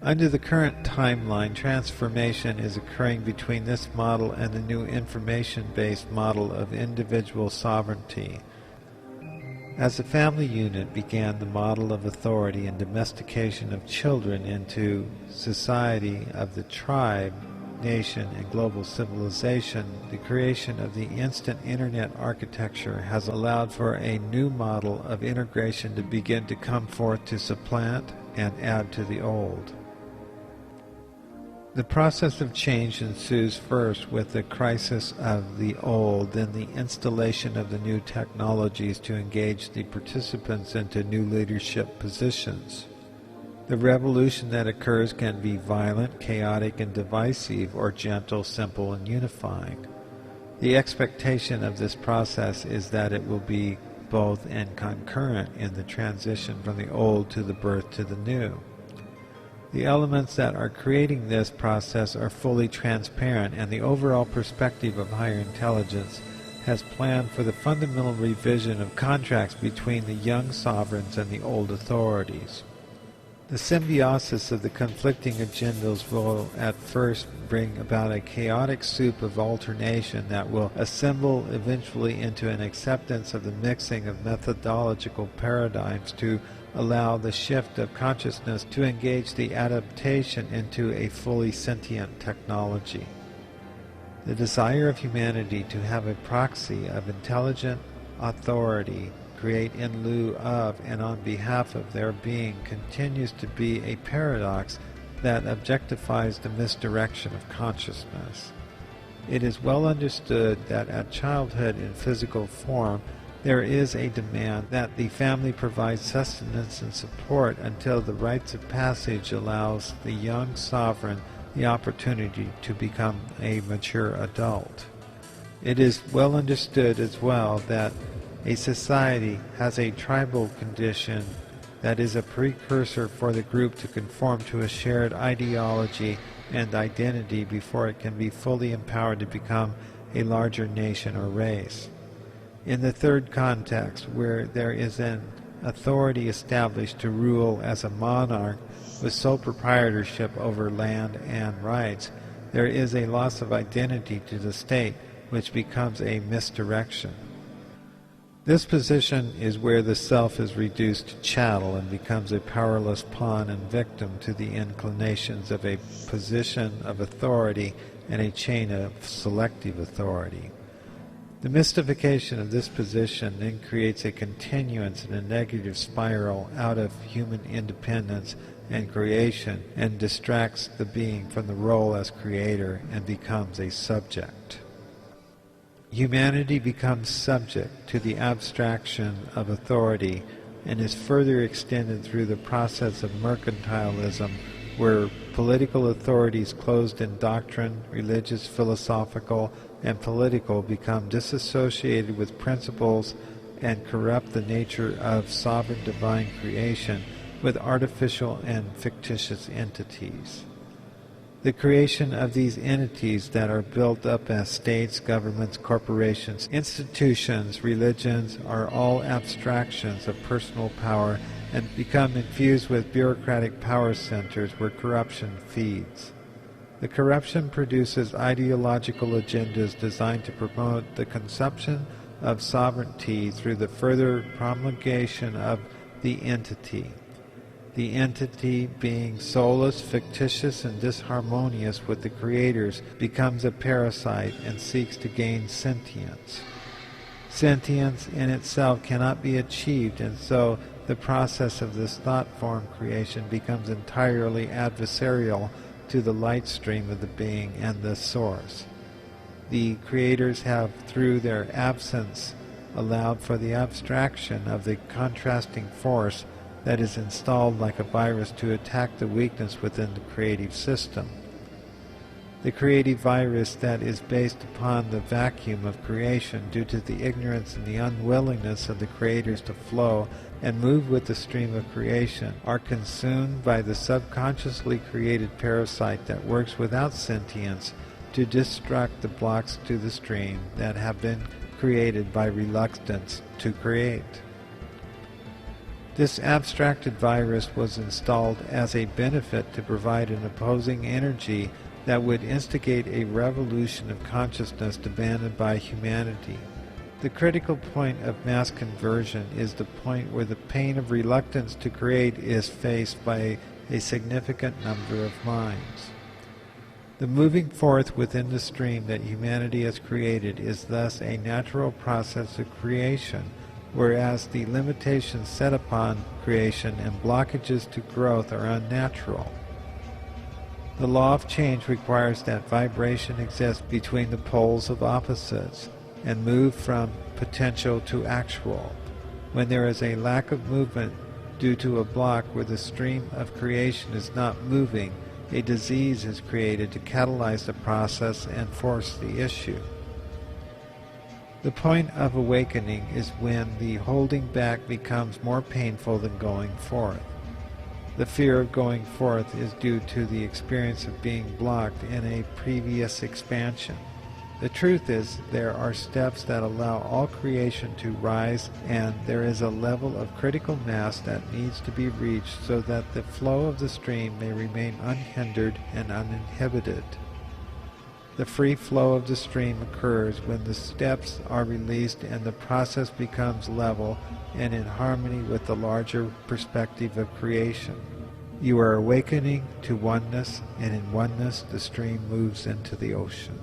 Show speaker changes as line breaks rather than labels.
Under the current timeline, transformation is occurring between this model and the new information-based model of individual sovereignty. As the family unit began the model of authority and domestication of children into society of the tribe, nation, and global civilization, the creation of the instant internet architecture has allowed for a new model of integration to begin to come forth to supplant and add to the old. The process of change ensues first with the crisis of the old, then the installation of the new technologies to engage the participants into new leadership positions. The revolution that occurs can be violent, chaotic, and divisive, or gentle, simple, and unifying. The expectation of this process is that it will be both and concurrent in the transition from the old to the birth to the new. The elements that are creating this process are fully transparent, and the overall perspective of higher intelligence has planned for the fundamental revision of contracts between the young sovereigns and the old authorities. The symbiosis of the conflicting agendas will at first bring about a chaotic soup of alternation that will assemble eventually into an acceptance of the mixing of methodological paradigms to allow the shift of consciousness to engage the adaptation into a fully sentient technology. The desire of humanity to have a proxy of intelligent authority create in lieu of and on behalf of their being continues to be a paradox that objectifies the misdirection of consciousness. It is well understood that at childhood in physical form there is a demand that the family provide sustenance and support until the rites of passage allows the young sovereign the opportunity to become a mature adult. It is well understood as well that a society has a tribal condition that is a precursor for the group to conform to a shared ideology and identity before it can be fully empowered to become a larger nation or race. In the third context, where there is an authority established to rule as a monarch with sole proprietorship over land and rights, there is a loss of identity to the state, which becomes a misdirection. This position is where the self is reduced to chattel and becomes a powerless pawn and victim to the inclinations of a position of authority and a chain of selective authority. The mystification of this position then creates a continuance in a negative spiral out of human independence and creation and distracts the being from the role as creator and becomes a subject. Humanity becomes subject to the abstraction of authority and is further extended through the process of mercantilism, where political authorities clothed in doctrine, religious, philosophical, and political become disassociated with principles and corrupt the nature of sovereign divine creation with artificial and fictitious entities. The creation of these entities that are built up as states, governments, corporations, institutions, religions are all abstractions of personal power and become infused with bureaucratic power centers where corruption feeds. The corruption produces ideological agendas designed to promote the consumption of sovereignty through the further promulgation of the entity being soulless, fictitious, and disharmonious with the creators, becomes a parasite and seeks to gain sentience. Sentience in itself cannot be achieved, and so the process of this thought form creation becomes entirely adversarial to the light stream of the being and the source. The creators have, through their absence, allowed for the abstraction of the contrasting force that is installed like a virus to attack the weakness within the creative system. The creative virus that is based upon the vacuum of creation due to the ignorance and the unwillingness of the creators to flow and move with the stream of creation are consumed by the subconsciously created parasite that works without sentience to destruct the blocks to the stream that have been created by reluctance to create. This abstracted virus was installed as a benefit to provide an opposing energy that would instigate a revolution of consciousness demanded by humanity. The critical point of mass conversion is the point where the pain of reluctance to create is faced by a significant number of minds. The moving forth within the stream that humanity has created is thus a natural process of creation, whereas the limitations set upon creation and blockages to growth are unnatural. The law of change requires that vibration exists between the poles of opposites and move from potential to actual. When there is a lack of movement due to a block where the stream of creation is not moving, a disease is created to catalyze the process and force the issue. The point of awakening is when the holding back becomes more painful than going forth. The fear of going forth is due to the experience of being blocked in a previous expansion. The truth is, there are steps that allow all creation to rise, and there is a level of critical mass that needs to be reached so that the flow of the stream may remain unhindered and uninhibited. The free flow of the stream occurs when the steps are released and the process becomes level and in harmony with the larger perspective of creation. You are awakening to oneness, and in oneness the stream moves into the ocean.